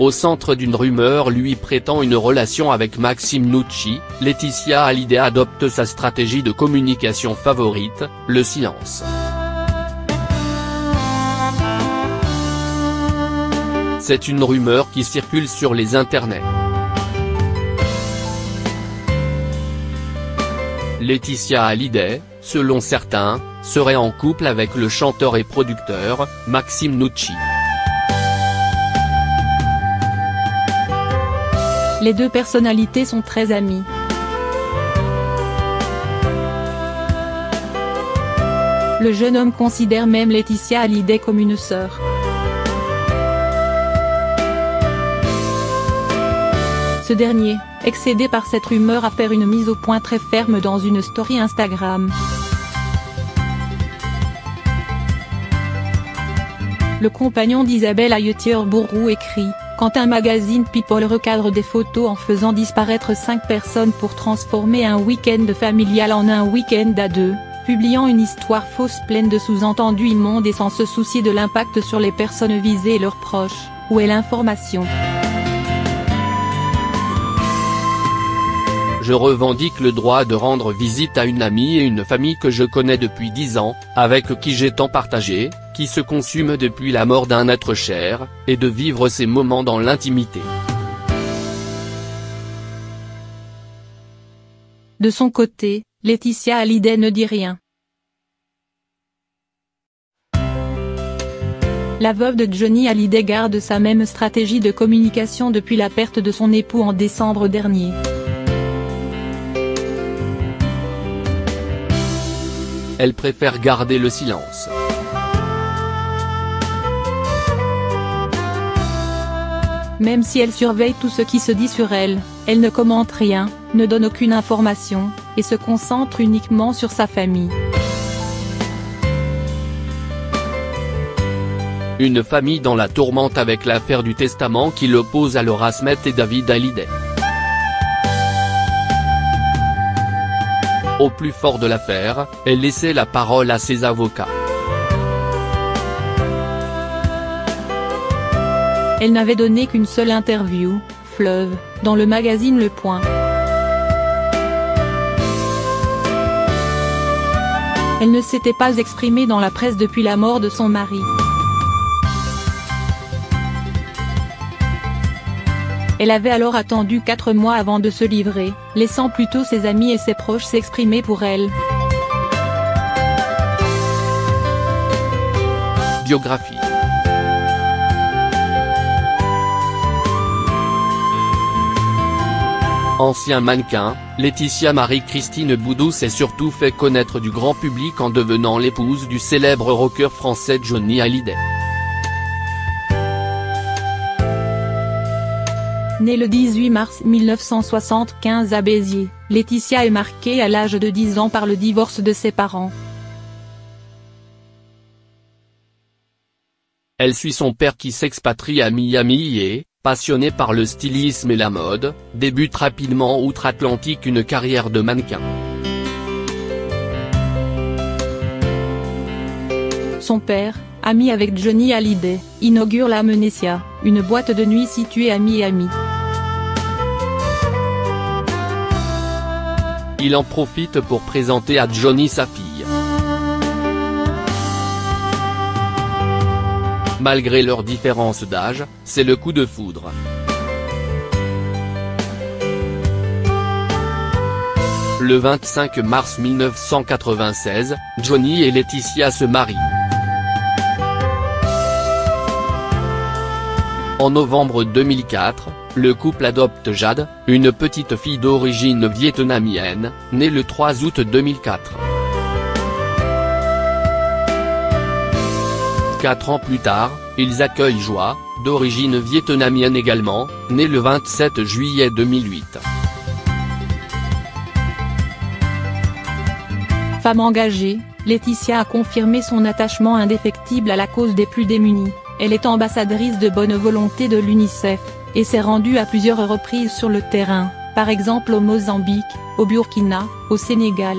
Au centre d'une rumeur lui prêtant une relation avec Maxime Nucci, Laetitia Hallyday adopte sa stratégie de communication favorite, le silence. C'est une rumeur qui circule sur les internets. Laetitia Hallyday, selon certains, serait en couple avec le chanteur et producteur, Maxime Nucci. Les deux personnalités sont très amies. Le jeune homme considère même Laetitia Hallyday comme une sœur. Ce dernier, excédé par cette rumeur, a fait une mise au point très ferme dans une story Instagram. Le compagnon d'Isabelle Ayotier-Bourroux écrit: quand un magazine People recadre des photos en faisant disparaître 5 personnes pour transformer un week-end familial en un week-end à deux, publiant une histoire fausse pleine de sous-entendus immondes et sans se soucier de l'impact sur les personnes visées et leurs proches, où est l'information? Je revendique le droit de rendre visite à une amie et une famille que je connais depuis 10 ans, avec qui j'ai tant partagé, qui se consument depuis la mort d'un être cher, et de vivre ces moments dans l'intimité. De son côté, Laetitia Hallyday ne dit rien. La veuve de Johnny Hallyday garde sa même stratégie de communication depuis la perte de son époux en décembre dernier. Elle préfère garder le silence. Même si elle surveille tout ce qui se dit sur elle, elle ne commente rien, ne donne aucune information, et se concentre uniquement sur sa famille. Une famille dans la tourmente avec l'affaire du testament qui l'oppose à Laura Smet et David Hallyday. Au plus fort de l'affaire, elle laissait la parole à ses avocats. Elle n'avait donné qu'une seule interview, Fleuve, dans le magazine Le Point. Elle ne s'était pas exprimée dans la presse depuis la mort de son mari. Elle avait alors attendu 4 mois avant de se livrer, laissant plutôt ses amis et ses proches s'exprimer pour elle. Biographie. Ancien mannequin, Laetitia Marie-Christine Boudou s'est surtout fait connaître du grand public en devenant l'épouse du célèbre rocker français Johnny Hallyday. Née le 18 mars 1975 à Béziers, Laetitia est marquée à l'âge de 10 ans par le divorce de ses parents. Elle suit son père qui s'expatrie à Miami et, passionnée par le stylisme et la mode, débute rapidement outre-Atlantique une carrière de mannequin. Son père, ami avec Johnny Hallyday, inaugure la Menecia, une boîte de nuit située à Miami. Il en profite pour présenter à Johnny sa fille. Malgré leur différence d'âge, c'est le coup de foudre. Le 25 mars 1996, Johnny et Laetitia se marient. En novembre 2004, le couple adopte Jade, une petite fille d'origine vietnamienne, née le 3 août 2004. 4 ans plus tard, ils accueillent Joie, d'origine vietnamienne également, née le 27 juillet 2008. Femme engagée, Laetitia a confirmé son attachement indéfectible à la cause des plus démunis. Elle est ambassadrice de bonne volonté de l'UNICEF, et s'est rendue à plusieurs reprises sur le terrain, par exemple au Mozambique, au Burkina, au Sénégal.